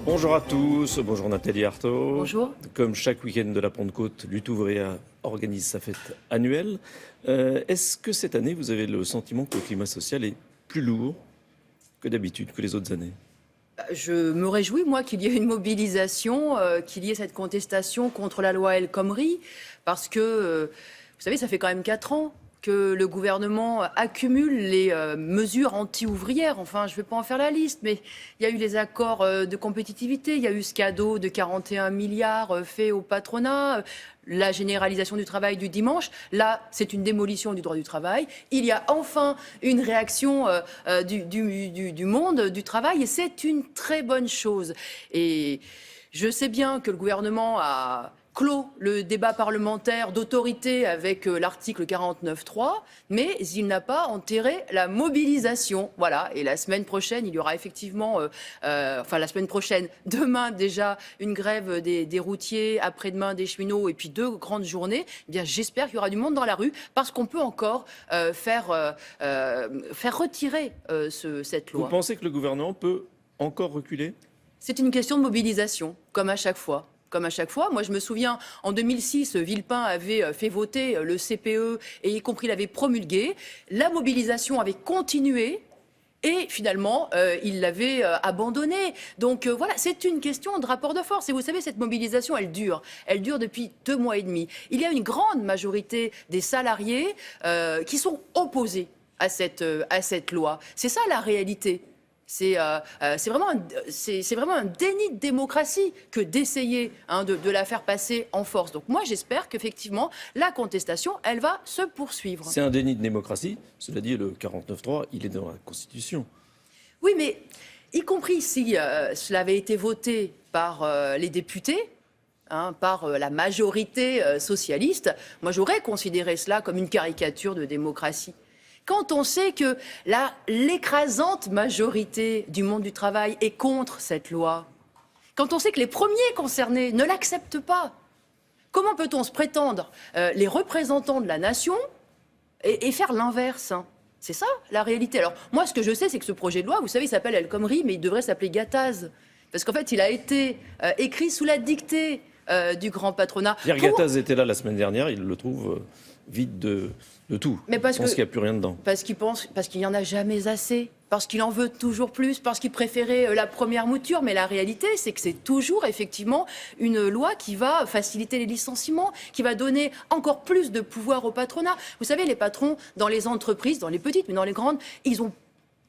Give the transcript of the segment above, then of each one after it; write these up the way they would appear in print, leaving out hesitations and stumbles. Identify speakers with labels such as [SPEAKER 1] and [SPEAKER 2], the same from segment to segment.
[SPEAKER 1] Bonjour à tous, bonjour Nathalie Arthaud.
[SPEAKER 2] Bonjour.
[SPEAKER 1] Comme chaque week-end de la Pentecôte, Lutte ouvrière organise sa fête annuelle. Est-ce que cette année, vous avez le sentiment que le climat social est plus lourd que d'habitude, que les autres années?
[SPEAKER 2] Je me réjouis, moi, qu'il y ait une mobilisation, qu'il y ait cette contestation contre la loi El Khomri, parce que, vous savez, ça fait quand même 4 ans que le gouvernement accumule les mesures anti-ouvrières. Enfin, je ne vais pas en faire la liste, mais il y a eu les accords de compétitivité, il y a eu ce cadeau de 41 milliards fait au patronat, la généralisation du travail du dimanche. Là, c'est une démolition du droit du travail. Il y a enfin une réaction du monde du travail, et c'est une très bonne chose. Et je sais bien que le gouvernement a clos le débat parlementaire d'autorité avec l'article 49.3, mais il n'a pas enterré la mobilisation. Voilà, et la semaine prochaine, il y aura effectivement, enfin la semaine prochaine, demain déjà, une grève des routiers, après-demain des cheminots, et puis 2 grandes journées. Eh bien, j'espère qu'il y aura du monde dans la rue, parce qu'on peut encore faire retirer cette loi.
[SPEAKER 1] Vous pensez que le gouvernement peut encore reculer?
[SPEAKER 2] C'est une question de mobilisation, comme à chaque fois. Comme à chaque fois. Moi, je me souviens, en 2006, Villepin avait fait voter le CPE et y compris l'avait promulgué. La mobilisation avait continué et finalement, il l'avait abandonné. Donc voilà, c'est une question de rapport de force. Et vous savez, cette mobilisation, elle dure. Elle dure depuis 2 mois et demi. Il y a une grande majorité des salariés qui sont opposés à cette loi. C'est ça la réalité. C'est vraiment un déni de démocratie que d'essayer de la faire passer en force. Donc moi, j'espère qu'effectivement, la contestation, elle va se poursuivre.
[SPEAKER 1] C'est un déni de démocratie. Cela dit, le 49.3, il est dans la Constitution.
[SPEAKER 2] Oui, mais y compris si cela avait été voté par les députés, par la majorité socialiste, moi j'aurais considéré cela comme une caricature de démocratie. Quand on sait que l'écrasante majorité du monde du travail est contre cette loi, quand on sait que les premiers concernés ne l'acceptent pas, comment peut-on se prétendre les représentants de la nation et faire l'inverse? C'est ça la réalité. Alors moi, ce que je sais, c'est que ce projet de loi, vous savez, il s'appelle El Khomri, mais il devrait s'appeler Gattaz. Parce qu'en fait, il a été écrit sous la dictée du grand patronat.
[SPEAKER 1] Pierre Gattaz était là la semaine dernière, il le trouve vide de tout.
[SPEAKER 2] Mais parce
[SPEAKER 1] qu'il n'y a plus rien dedans.
[SPEAKER 2] Parce qu'il n'y en a jamais assez. Parce qu'il en veut toujours plus, parce qu'il préférait la première mouture. Mais la réalité, c'est que c'est toujours effectivement une loi qui va faciliter les licenciements, qui va donner encore plus de pouvoir au patronat. Vous savez, les patrons, dans les entreprises, dans les petites, mais dans les grandes, ils ont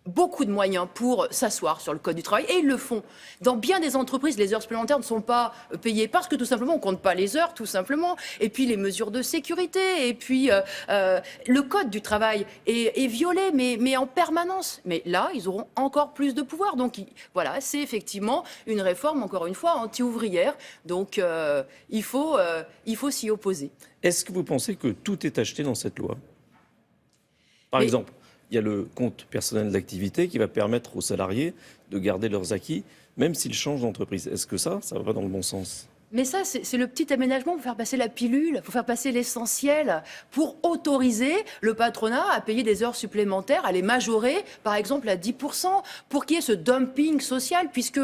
[SPEAKER 2] beaucoup de moyens pour s'asseoir sur le code du travail, et ils le font. Dans bien des entreprises, les heures supplémentaires ne sont pas payées parce que tout simplement on ne compte pas les heures, tout simplement, et puis les mesures de sécurité, et puis le code du travail est violé, mais en permanence. Mais là, ils auront encore plus de pouvoir. Donc voilà, c'est effectivement une réforme, encore une fois, anti-ouvrière. Donc il faut s'y opposer.
[SPEAKER 1] Est-ce que vous pensez que tout est acheté dans cette loi? Par exemple, il y a le compte personnel d'activité qui va permettre aux salariés de garder leurs acquis, même s'ils changent d'entreprise. Est-ce que ça va dans le bon sens?
[SPEAKER 2] Mais ça, c'est le petit aménagement pour faire passer la pilule, pour faire passer l'essentiel, pour autoriser le patronat à payer des heures supplémentaires, à les majorer, par exemple, à 10%, pour qu'il y ait ce dumping social, puisque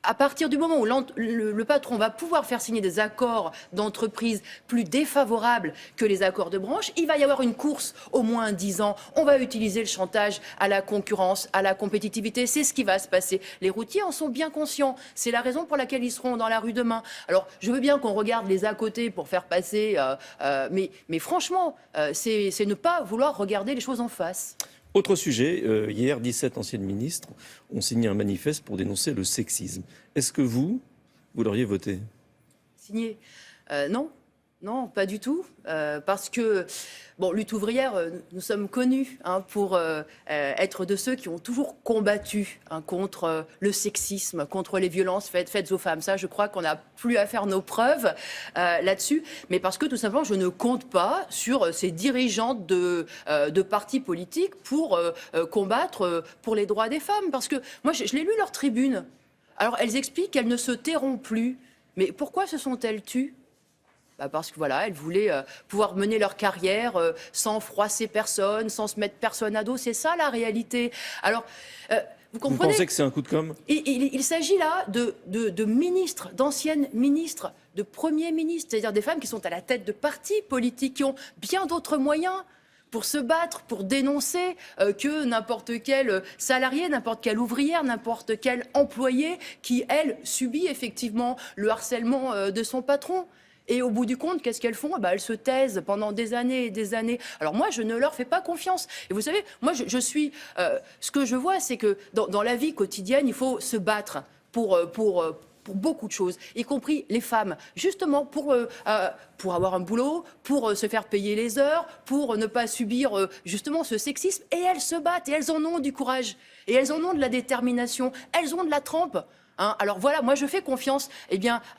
[SPEAKER 2] à partir du moment où le patron va pouvoir faire signer des accords d'entreprise plus défavorables que les accords de branche, il va y avoir une course au moins 10 ans. On va utiliser le chantage à la concurrence, à la compétitivité. C'est ce qui va se passer. Les routiers en sont bien conscients. C'est la raison pour laquelle ils seront dans la rue demain. Alors, je veux bien qu'on regarde les à côté pour faire passer, mais franchement, c'est ne pas vouloir regarder les choses en face.
[SPEAKER 1] Autre sujet, hier, 17 anciennes ministres ont signé un manifeste pour dénoncer le sexisme. Est-ce que vous l'auriez voté?
[SPEAKER 2] Signé? Non. Non, pas du tout, parce que, bon, Lutte ouvrière, nous sommes connus pour être de ceux qui ont toujours combattu contre le sexisme, contre les violences faites aux femmes. Ça, je crois qu'on n'a plus à faire nos preuves là-dessus, mais parce que, tout simplement, je ne compte pas sur ces dirigeantes de partis politiques pour combattre pour les droits des femmes. Parce que, moi, je l'ai lu leur tribune. Alors, elles expliquent qu'elles ne se tairont plus. Mais pourquoi se sont-elles tues ? Parce que voilà, elles voulaient pouvoir mener leur carrière sans froisser personne, sans se mettre personne à dos. C'est ça la réalité. Alors, vous comprenez ?
[SPEAKER 1] Vous pensez que c'est un coup de com'?
[SPEAKER 2] Il s'agit là de ministres, d'anciennes ministres, de premiers ministres, c'est-à-dire des femmes qui sont à la tête de partis politiques, qui ont bien d'autres moyens pour se battre, pour dénoncer que n'importe quel salarié, n'importe quelle ouvrière, n'importe quel employé qui, elle, subit effectivement le harcèlement de son patron. Et au bout du compte, qu'est-ce qu'elles font ? Elles se taisent pendant des années et des années. Alors moi, je ne leur fais pas confiance. Et vous savez, moi, je suis... ce que je vois, c'est que dans la vie quotidienne, il faut se battre pour beaucoup de choses, y compris les femmes, justement pour avoir un boulot, pour se faire payer les heures, pour ne pas subir justement ce sexisme. Et elles se battent, et elles en ont du courage, et elles en ont de la détermination, elles ont de la trempe. Alors voilà, moi je fais confiance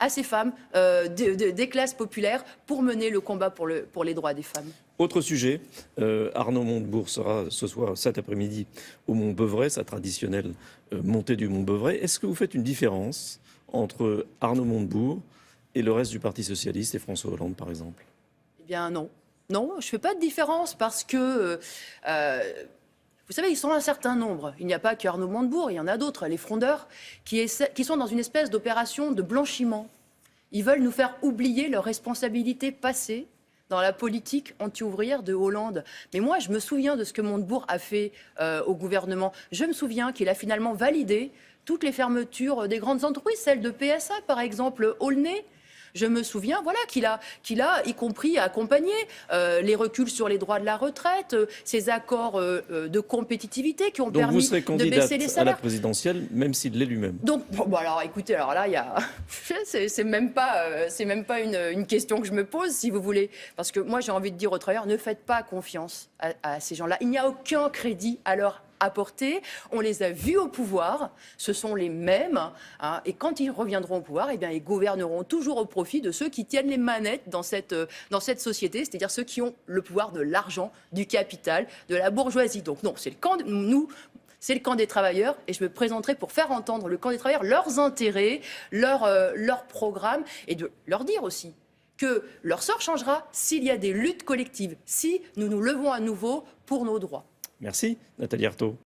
[SPEAKER 2] à ces femmes des classes populaires pour mener le combat pour les droits des femmes.
[SPEAKER 1] Autre sujet, Arnaud Montebourg sera ce soir, cet après-midi, au Mont-Beuvray, sa traditionnelle montée du Mont-Beuvray. Est-ce que vous faites une différence entre Arnaud Montebourg et le reste du Parti socialiste et François Hollande, par exemple?
[SPEAKER 2] Eh bien non. Non, je ne fais pas de différence parce que... vous savez, ils sont un certain nombre. Il n'y a pas qu'Arnaud Montebourg, il y en a d'autres, les frondeurs, qui sont dans une espèce d'opération de blanchiment. Ils veulent nous faire oublier leurs responsabilités passées dans la politique anti-ouvrière de Hollande. Mais moi, je me souviens de ce que Montebourg a fait au gouvernement. Je me souviens qu'il a finalement validé toutes les fermetures des grandes entreprises, celles de PSA, par exemple, Aulnay. Je me souviens qu'il a, y compris accompagné les reculs sur les droits de la retraite, ces accords de compétitivité qui ont permis de baisser les salaires. Donc vous serez candidate
[SPEAKER 1] à la présidentielle, même s'il l'est lui-même.
[SPEAKER 2] Donc, alors écoutez, alors là, c'est même pas une question que je me pose, si vous voulez. Parce que moi, j'ai envie de dire aux travailleurs, ne faites pas confiance à ces gens-là. Il n'y a aucun crédit à leur apporter. On les a vus au pouvoir, ce sont les mêmes, et quand ils reviendront au pouvoir, ils gouverneront toujours au profit de ceux qui tiennent les manettes dans cette société, c'est-à-dire ceux qui ont le pouvoir de l'argent, du capital, de la bourgeoisie. Donc non, c'est le camp des travailleurs, et je me présenterai pour faire entendre le camp des travailleurs, leurs intérêts, leurs programmes, et de leur dire aussi que leur sort changera s'il y a des luttes collectives, si nous nous levons à nouveau pour nos droits.
[SPEAKER 1] Merci, Nathalie Arthaud.